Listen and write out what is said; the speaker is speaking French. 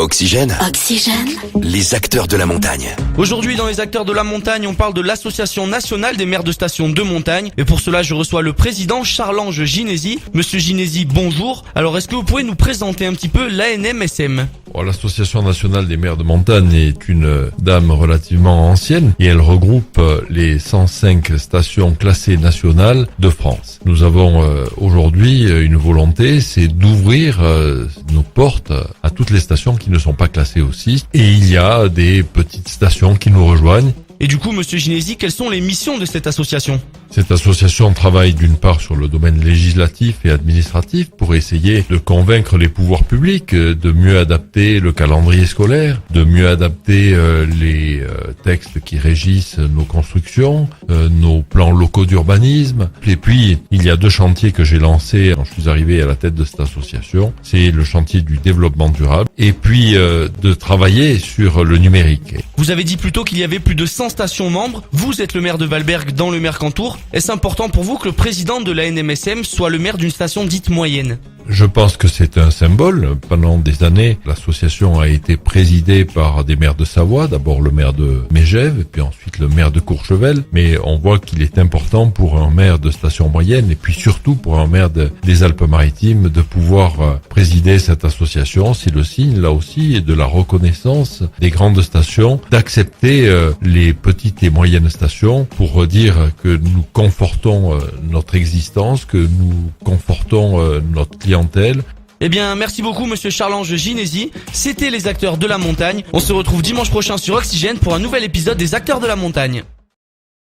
Oxygène. Oxygène. Les acteurs de la montagne. Aujourd'hui, dans les acteurs de la montagne, on parle de l'Association nationale des maires de stations de montagne. Et pour cela, je reçois le président Charles-Ange Ginesi. Monsieur Ginesi, bonjour. Alors, est-ce que vous pouvez nous présenter un petit peu l'ANMSM ? L'Association nationale des maires de montagne est une dame relativement ancienne et elle regroupe les 105 stations classées nationales de France. Nous avons aujourd'hui une volonté, c'est d'ouvrir nos portes à toutes les stations qui ne sont pas classées aussi. Et il y a des petites stations qui nous rejoignent. Et du coup, monsieur Ginesi, quelles sont les missions de cette association ? Cette association travaille d'une part sur le domaine législatif et administratif pour essayer de convaincre les pouvoirs publics de mieux adapter le calendrier scolaire, de mieux adapter les textes qui régissent nos constructions, nos plans locaux d'urbanisme. Et puis, il y a deux chantiers que j'ai lancés quand je suis arrivé à la tête de cette association. C'est le chantier du développement durable et puis de travailler sur le numérique. Vous avez dit plus tôt qu'il y avait plus de 100 stations membres. Vous êtes le maire de Valberg dans le Mercantour. Est-ce important pour vous que le président de la NMSM soit le maire d'une station dite moyenne ? Je pense que c'est un symbole. Pendant des années, l'association a été présidée par des maires de Savoie, d'abord le maire de Megève, et puis ensuite le maire de Courchevel. Mais on voit qu'il est important pour un maire de station moyenne, et puis surtout pour un maire des Alpes-Maritimes, de pouvoir présider cette association. C'est le signe, là aussi, de la reconnaissance des grandes stations, d'accepter les petites et moyennes stations pour dire que nous confortons notre existence, que nous confortons notre clientèle. Eh bien, merci beaucoup monsieur Charles-Ange Ginesi. C'était les acteurs de la montagne. On se retrouve dimanche prochain sur Oxygène pour un nouvel épisode des acteurs de la montagne.